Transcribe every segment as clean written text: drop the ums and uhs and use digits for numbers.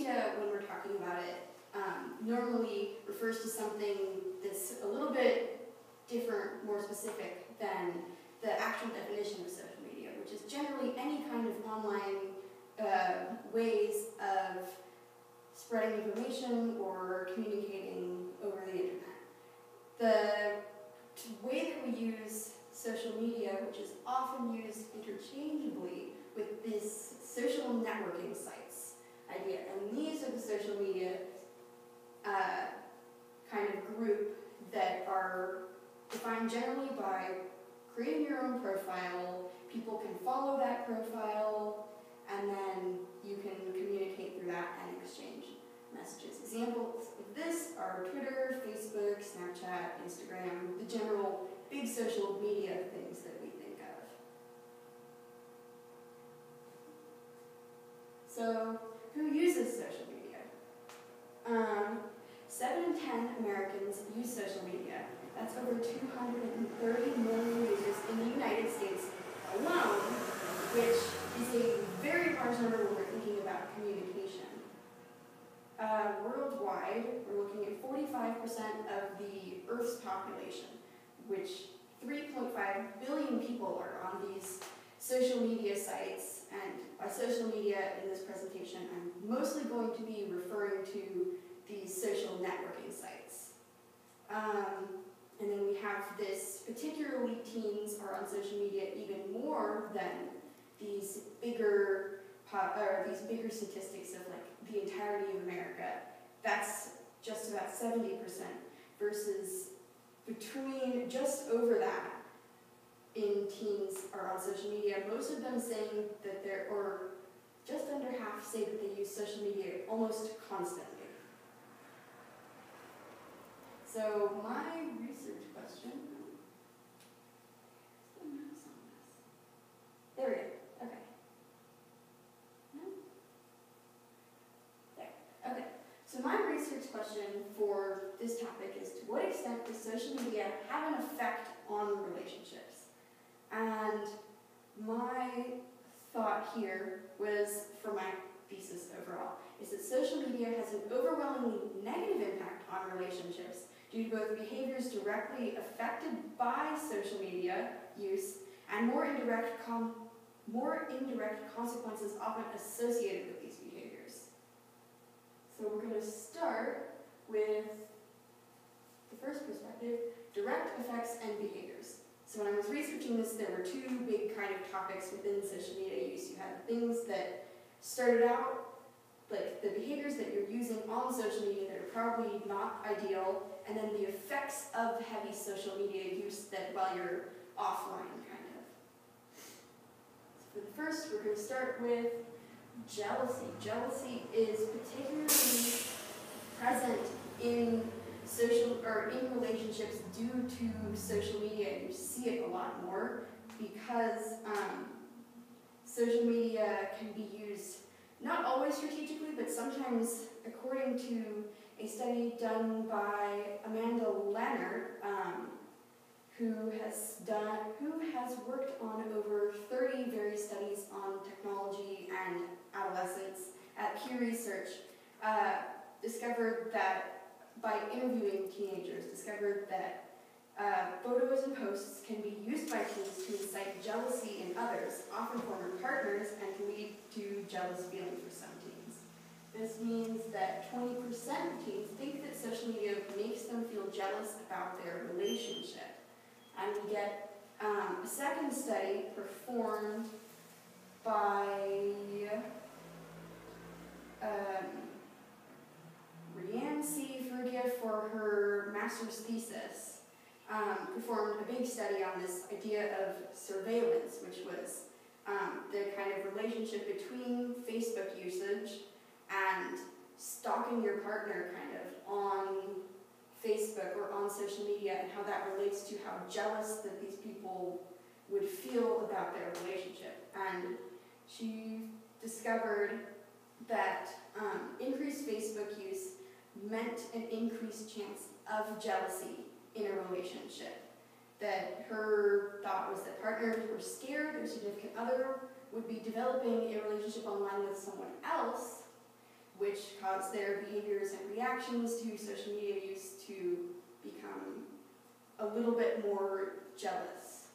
media, when we're talking about it, normally refers to something that's a little bit different, more specific than the actual definition of social media, which is generally any kind of online ways of spreading information or communicating over the internet. The way that we use social media, which is often used interchangeably with this social networking sites idea, and these are the social media kind of group that are defined generally by creating your own profile. People can follow that profile, and then you can communicate through that and exchange messages. Examples of this are Twitter, Facebook, Snapchat, Instagram, the general big social media things that we think of. So, who uses social media? 7 in 10 Americans use social media. That's over 230 million users in the United States alone, which is a very large number when we're thinking about communication. Worldwide, we're looking at 45% of the Earth's population, which 3.5 billion people are on these social media sites. And by social media in this presentation, I'm mostly going to be referring to these social networking sites. And then we have this, particularly teens are on social media even more than these bigger statistics of like the entirety of America. That's just about 70% versus between just over that in teens are on social media. Most of them saying that or just under half say that they use social media almost constantly. So my research question, there we go, okay. No? There, okay. So my research question for this topic is, to what extent does social media have an effect on relationships? And my thought here was, for my thesis overall, is that social media has an overwhelmingly negative impact on relationships due to both behaviors directly affected by social media use and more indirect consequences often associated with these behaviors. So we're going to start with the first perspective, direct effects and behaviors. So when I was researching this, there were two big kind of topics within social media use. You had things that started out, like the behaviors that you're using on social media that are probably not ideal, and then the effects of heavy social media use that while you're offline, kind of. So for the first, we're going to start with jealousy. Jealousy is particularly present in relationships due to social media. You see it a lot more because social media can be used not always strategically, but sometimes, according to a study done by Amanda Leonard, who has worked on over 30 various studies on technology and adolescence at Pew Research, discovered that by interviewing teenagers, discovered that photos and posts can be used by teens to incite jealousy in others, often former partners, and can lead to jealous feeling for some teens. This means that 20% of teens think that social media makes them feel jealous about their relationship. And we get a second study performed by Rianne C. Fergia for her master's thesis. Performed a big study on this idea of surveillance, which was the kind of relationship between Facebook usage and stalking your partner kind of on Facebook or on social media, and how that relates to how jealous that these people would feel about their relationship. And she discovered that increased Facebook use meant an increased chance of jealousy in a relationship. That her thought was that partners were scared their significant other would be developing a relationship online with someone else, which cause their behaviors and reactions to social media use to become a little bit more jealous.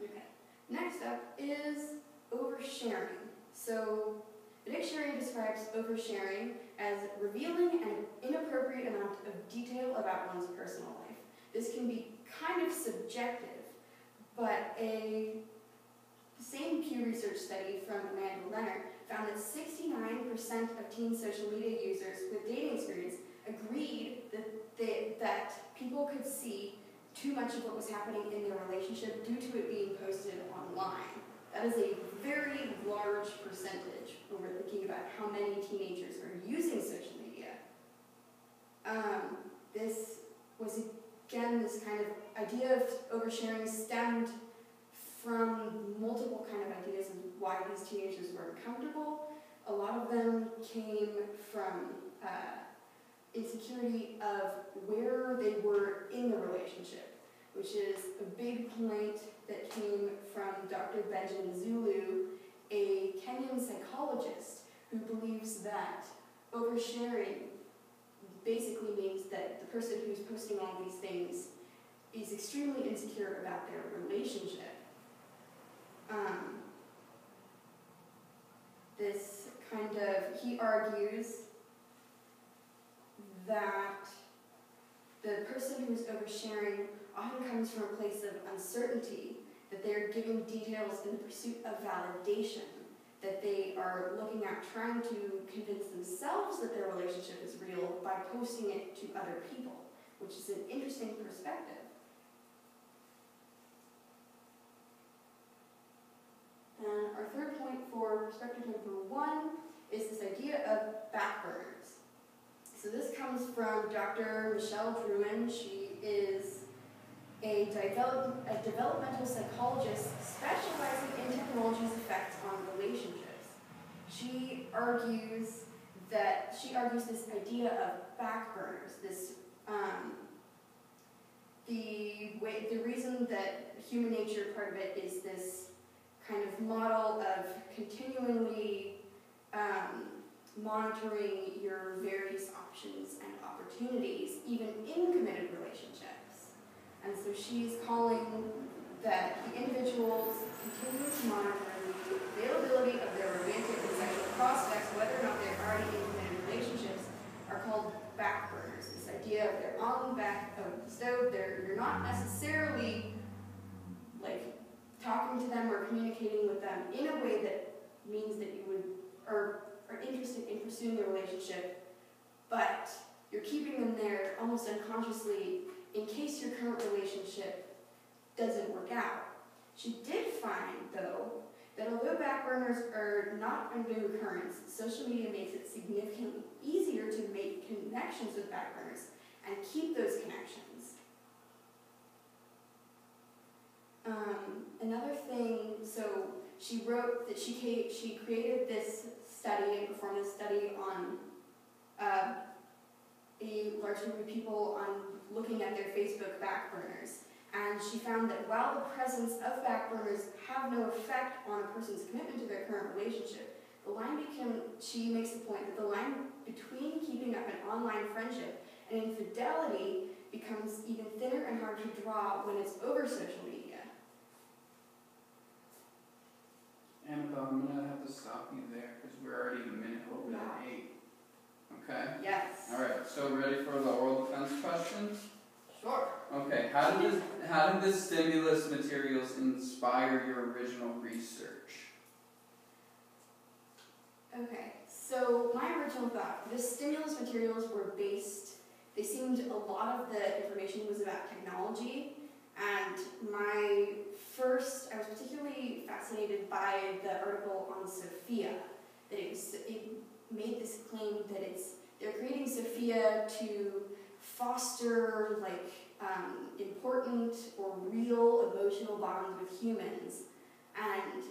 Okay, next up is oversharing. So the dictionary describes oversharing as revealing an inappropriate amount of detail about one's personal life. This can be kind of subjective, but the same Pew Research study from Amanda Leonard found that 69% of teen social media users with dating experience agreed that people could see too much of what was happening in their relationship due to it being posted online. That is a very large percentage when we're thinking about how many teenagers are using social media. This was, again, this kind of idea of oversharing stemmed from multiple kind of ideas of why these teenagers were uncomfortable. A lot of them came from insecurity of where they were in the relationship, which is a big point that came from Dr. Benjamin Zulu, a Kenyan psychologist who believes that oversharing basically means that the person who's posting all these things is extremely insecure about their relationship. He argues that the person who's oversharing often comes from a place of uncertainty, that they're giving details in the pursuit of validation, that they are looking at trying to convince themselves that their relationship is real by posting it to other people, which is an interesting perspective. And our third point for perspective number 1 is this idea of backburners. So this comes from Dr. Michelle Drouin. She is a developmental psychologist specializing in technology's effects on relationships. She argues this idea of backburners, the reason that human nature, part of it, is this kind of model of continually monitoring your various options and opportunities, even in committed relationships. And so she's calling that the individuals continue to monitor the availability of their romantic and sexual prospects, whether or not they're already in committed relationships, are called backburners. This idea of they're on the back of the stove, you're not necessarily like talking to them or communicating with them in a way that means that you are interested in pursuing the relationship, but you're keeping them there almost unconsciously in case your current relationship doesn't work out. She did find, though, that although backburners are not a new occurrence, social media makes it significantly easier to make connections with backburners and keep those connections. Another thing, so she wrote that she created this study and performed this study on a large group of people on looking at their Facebook backburners. And she found that while the presence of backburners have no effect on a person's commitment to their current relationship, she makes the point that the line between keeping up an online friendship and infidelity becomes even thinner and harder to draw when it's over social media. Annabelle, I'm going to have to stop you there because we're already a minute over the 8. Okay? Yes. All right, so ready for the oral defense questions? Sure. Okay, how did the stimulus materials inspire your original research? Okay, so my original thought, the stimulus materials were they seemed a lot of the information was about technology, and I was particularly fascinated by the article on Sophia, that it made this claim that they're creating Sophia to foster important or real emotional bonds with humans, and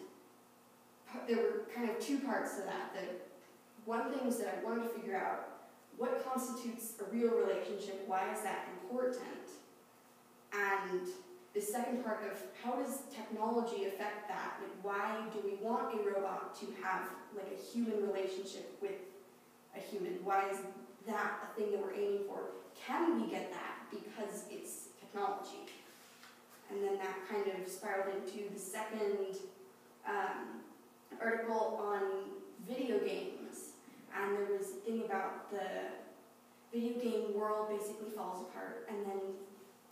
there were kind of two parts to that. One thing was that I wanted to figure out what constitutes a real relationship, why is that important, and the second part of how does technology affect that? Like, why do we want a robot to have like a human relationship with a human? Why is that a thing that we're aiming for? Can we get that because it's technology? And then that kind of spiraled into the second article on video games. And there was a thing about the video game world basically falls apart, and then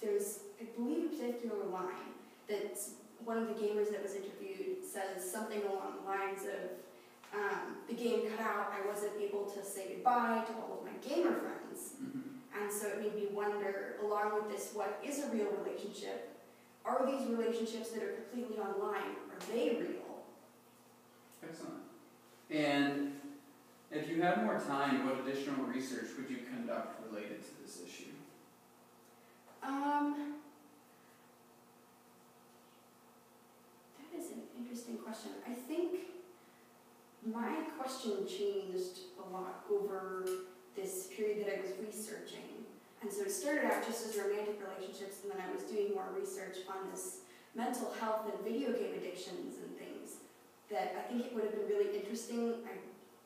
there's, I believe, a particular line that one of the gamers that was interviewed says something along the lines of, the game cut out, I wasn't able to say goodbye to all of my gamer friends. And so it made me wonder, along with this, what is a real relationship? Are these relationships that are completely online, are they real? Excellent. And if you had more time, what additional research would you conduct related to this issue? That is an interesting question. I think my question changed a lot over this period that I was researching. And so it started out just as romantic relationships, and then I was doing more research on this mental health and video game addictions and things that I think it would have been really interesting.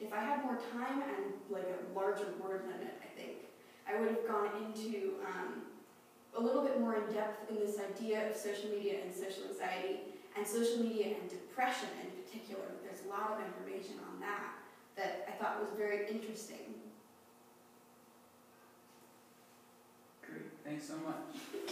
If I had more time and like a larger word limit, I think, I would have gone into a little bit more in depth in this idea of social media and social anxiety, and social media and depression in particular. There's a lot of information on that I thought was very interesting. Great, thanks so much.